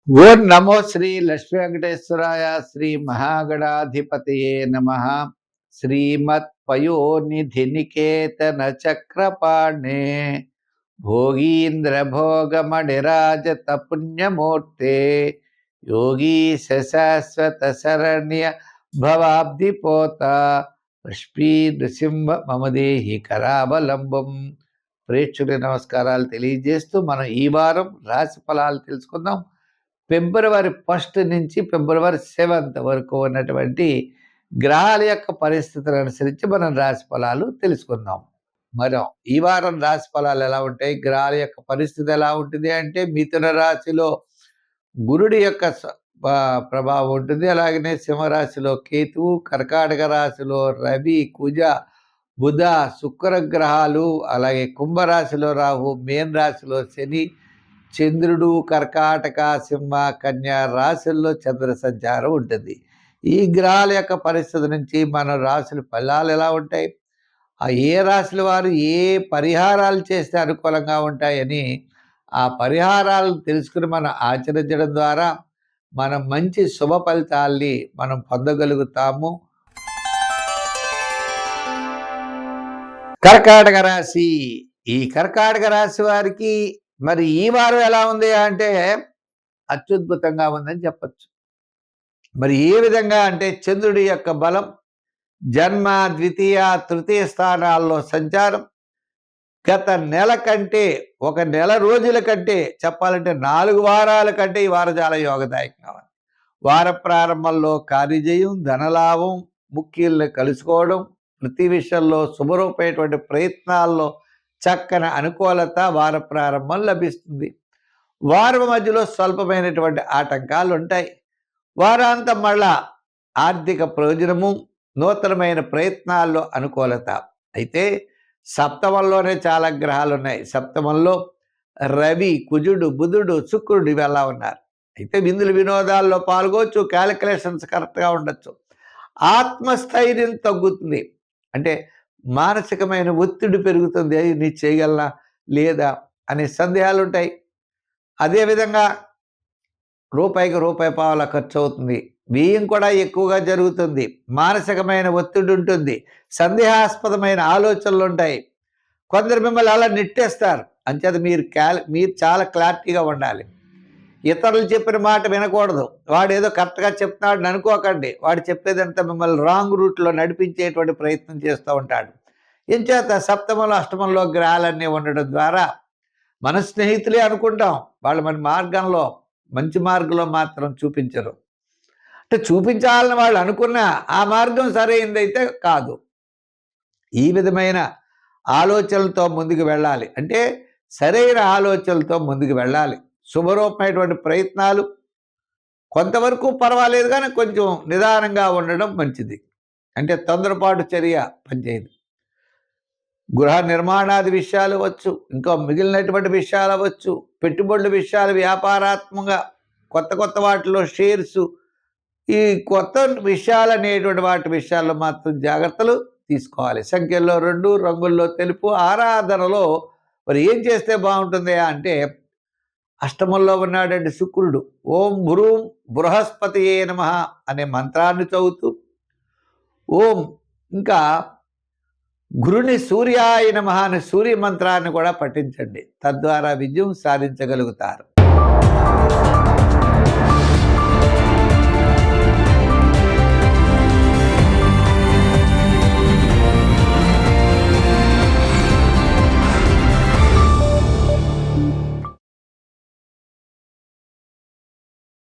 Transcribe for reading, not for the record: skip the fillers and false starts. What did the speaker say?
ఓం నమో శ్రీ లక్ష్మీ వెంకటేశ్వరాయ శ్రీ మహాగణాధిపతయే నమ. శ్రీమత్ పయోనిధి నికేతన చక్రపాణే భోగీంద్ర భోగమణిరాజత పుణ్యమూర్తే యోగీశ శాశ్వత శరణ్య భవాబ్దిపోత లక్ష్మీ నృసింహ మమదేహి కరావలంబం. ప్రేక్షకుల నమస్కారాలు తెలియజేస్తూ మనం ఈ వారం రాశి ఫలాలు తెలుసుకుందాం. ఫిబ్రవరి 1 నుంచి ఫిబ్రవరి 7 వరకు ఉన్నటువంటి గ్రహాల యొక్క పరిస్థితులను అనుసరించి మనం రాశి ఫలాలు తెలుసుకుందాం. మనం ఈ వారం రాశి ఫలాలు ఎలా ఉంటాయి, గ్రహాల యొక్క పరిస్థితి ఎలా ఉంటుంది అంటే, మిథున రాశిలో గురుడి యొక్క ప్రభావం ఉంటుంది. అలాగనే సింహరాశిలో కేతువు, కర్కాటక రాశిలో రవి, కుజ, బుధ, శుక్ర గ్రహాలు, అలాగే కుంభరాశిలో రాహు, మేన రాశిలో శని, చంద్రుడు, కర్కాటక, సింహ, కన్యా రాశుల్లో చంద్ర సంచారం ఉంటుంది. ఈ గ్రహాల యొక్క పరిస్థితి నుంచి మన రాశుల ఫలాలు ఎలా ఉంటాయి, ఆ ఏ రాశుల వారు ఏ పరిహారాలు చేస్తే అనుకూలంగా ఉంటాయని ఆ పరిహారాలు తెలుసుకుని మనం ఆచరించడం ద్వారా మనం మంచి శుభ ఫలితాల్ని మనం పొందగలుగుతాము. కర్కాటక రాశి. ఈ కర్కాటక రాశి వారికి మరి ఈ వారం ఎలా ఉంది అంటే అత్యద్భుతంగా ఉందని చెప్పచ్చు. మరి ఏ విధంగా అంటే, చంద్రుడి యొక్క బలం, జన్మ, ద్వితీయ, తృతీయ స్థానాల్లో సంచారం గత నెల కంటే, ఒక నెల రోజుల కంటే చెప్పాలంటే 4 వారాల కంటే ఈ వారం చాలా యోగదాయకంగా ఉంది. వార ప్రారంభంలో కార్యజయం, ధనలాభం, ముఖ్యుల్ని కలుసుకోవడం, ప్రతి విషయంలో శుభరూపమైనటువంటి ప్రయత్నాల్లో చక్కని అనుకూలత వార ప్రారంభం లభిస్తుంది. వారం మధ్యలో స్వల్పమైనటువంటి ఆటంకాలు ఉంటాయి. వారాంతం మళ్ళా ఆర్థిక ప్రయోజనము, నూతనమైన ప్రయత్నాల్లో అనుకూలత. అయితే సప్తమంలోనే చాలా గ్రహాలు ఉన్నాయి. సప్తమంలో రవి, కుజుడు, బుధుడు, శుక్రుడు ఇవి ఎలా ఉన్నారు. అయితే విందులు వినోదాల్లో పాల్గొచ్చు, క్యాలిక్యులేషన్స్ కరెక్ట్గా ఉండొచ్చు. ఆత్మస్థైర్యం తగ్గుతుంది. అంటే మానసికమైన ఒత్తిడి పెరుగుతుంది. నీ చేయగలనా లేదా అనే సందేహాలు ఉంటాయి. అదేవిధంగా రూపాయికి రూపాయి పావుల ఖర్చు అవుతుంది. వ్యయం కూడా ఎక్కువగా జరుగుతుంది. మానసికమైన ఒత్తిడి ఉంటుంది. సందేహాస్పదమైన ఆలోచనలు ఉంటాయి. కొందరు మిమ్మల్ని అలా నెట్టేస్తారు. అంచేత మీరు చాలా క్లారిటీగా ఉండాలి. ఇతరులు చెప్పిన మాట వినకూడదు. వాడు ఏదో కరెక్ట్గా చెప్తున్నాడని అనుకోకండి. వాడు చెప్పేదంతా మిమ్మల్ని రాంగ్ రూట్లో నడిపించేటువంటి ప్రయత్నం చేస్తూ ఉంటాడు. ఎంచేత సప్తమంలో, అష్టమంలో గ్రహాలన్నీ ఉండడం ద్వారా మన స్నేహితులే అనుకుంటాం. వాళ్ళు మన మార్గంలో, మంచి మార్గంలో మాత్రం చూపించరు. అంటే చూపించాలని వాళ్ళు అనుకున్నా ఆ మార్గం సరైనదైతే కాదు. ఈ విధమైన ఆలోచనలతో ముందుకు వెళ్ళాలి. అంటే సరైన ఆలోచనలతో ముందుకు వెళ్ళాలి. శుభరూపమైనటువంటి ప్రయత్నాలు కొంతవరకు పర్వాలేదు, కానీ కొంచెం నిదానంగా ఉండడం మంచిది. అంటే తొందరపాటు చర్య పనిచేయదు. గృహ నిర్మాణాది విషయాలు అవ్వచ్చు, ఇంకా మిగిలినటువంటి విషయాలు అవ్వచ్చు, పెట్టుబడుల విషయాలు, వ్యాపారాత్మకంగా కొత్త వాటిలో షేర్సు, ఈ కొత్త విషయాలు అనేటువంటి వాటి విషయాల్లో మాత్రం జాగ్రత్తలు తీసుకోవాలి. సంఖ్యల్లో 2, రంగుల్లో తెలుపు. ఆరాధనలో మరి ఏం చేస్తే బాగుంటుంది అంటే, అష్టమంలో ఉన్నాడంటే శుక్రుడు, ఓం భ్రూం బృహస్పతియే నమః అనే మంత్రాన్ని చదువుతూ, ఓం ఇంకా గురుని సూర్యాయ నమః అనే సూర్య మంత్రాన్ని కూడా పఠించండి. తద్వారా విజయం సాధించగలుగుతారు.